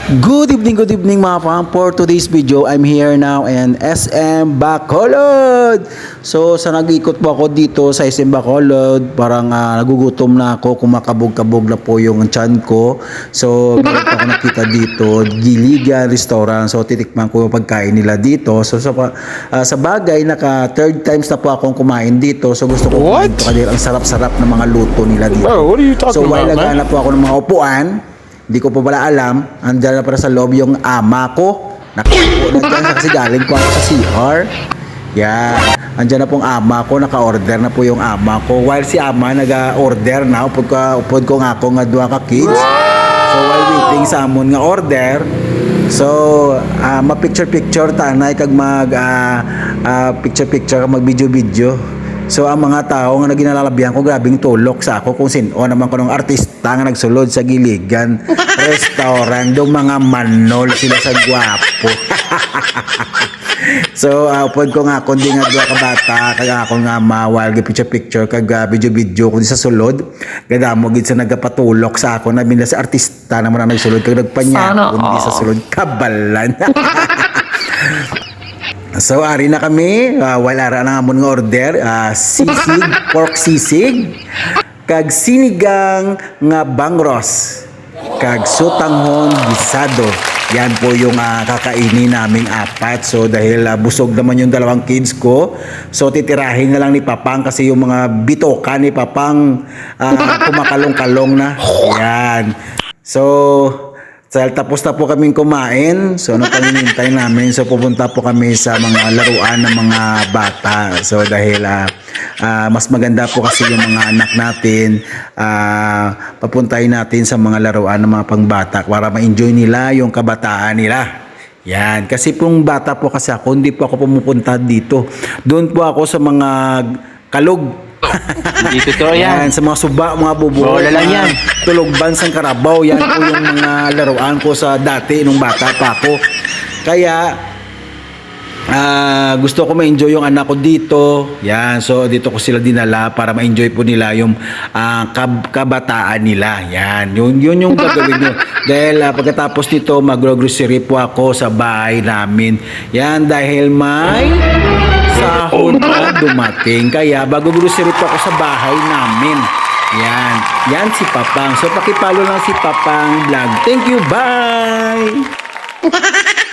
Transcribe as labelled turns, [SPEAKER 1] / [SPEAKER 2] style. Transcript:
[SPEAKER 1] Good evening mga fam. For today's video, I'm here now in SM Bacolod. So sa nag-ikot po ako dito sa SM Bacolod, parang nagugutom na ako, kumakabog-kabog na po yung tiyan ko. So meron pa ako nakita dito, Giligan Restaurant. So titikman ko yung pagkain nila dito. So sa bagay, naka third times na po akong kumain dito. So gusto ko kumain ito kasi ang sarap-sarap ng mga luto nila dito.
[SPEAKER 2] Bro, what are you talking
[SPEAKER 1] So while
[SPEAKER 2] about, man?
[SPEAKER 1] naghanap po ako ng mga upuan, hindi ko pa pala alam, andyan na para sa loob yung ama ko. Nakaupo na dyan kasi galing po ako sa CR. Yan. Andyan na pong ama ko, naka-order na po yung ama ko. While si ama nag-order na, upod ko nga ako nga duha ka kids. So while waiting sa amon nga order, so ma-picture-picture tanay kag picture-picture kag mag-video-video. So ang mga tao nga naginalalabihan ko, grabing tulok sa ako kung sino naman ko ng artista nga nagsulod sa Giligan Restaurant. Yung mga manol sila sa gwapo. So upod ko nga kundi nga duha ka bata kag ako nga mawal gi picture kag video kundi sa sulod. Gadamo gid sa nagapatulok sa ako na binla sa artista naman ang nagsulod kag nagpanya kundi sa sulod kabalan. So ari na kami, wala ra na amon nga order, sisig, pork sisig, kag sinigang nga bangros, kag sutanghon gisado. Yan po yung kakainin naming apat. So dahil busog naman yung dalawang kids ko, so titirahin na lang ni Papang kasi yung mga bitoka ni Papang kumakalong-kalong na. Yan. So tapos na po kaming kumain, so anong paninintay namin, so pupunta po kami sa mga laruan ng mga bata. So dahil mas maganda po kasi yung mga anak natin, papuntahin natin sa mga laruan ng mga pangbata para ma-enjoy nila yung kabataan nila. Yan, kasi pong bata po kasi ako, hindi po ako pumupunta dito. Doon po ako sa mga kalog.
[SPEAKER 2] Hindi totoo yan.
[SPEAKER 1] Yan, sa mga suba, mga bubo.
[SPEAKER 2] Bola lang yan.
[SPEAKER 1] Tulogban sang Karabaw. Yan po yung mga laruan ko sa dati nung bata pa ako. Kaya gusto ko ma-enjoy yung anak ko dito. Yan, so dito ko sila dinala para ma-enjoy po nila yung kabataan nila. Yan, yun yung gagawin nyo. Dahil pagkatapos nito, mag-grocery po ako sa bahay namin. Yan, dahil may sahod na dumating. Kaya bago grocery po ako sa bahay namin. Yan si Papang. So pakipalo lang si Papang Vlog. Thank you, bye!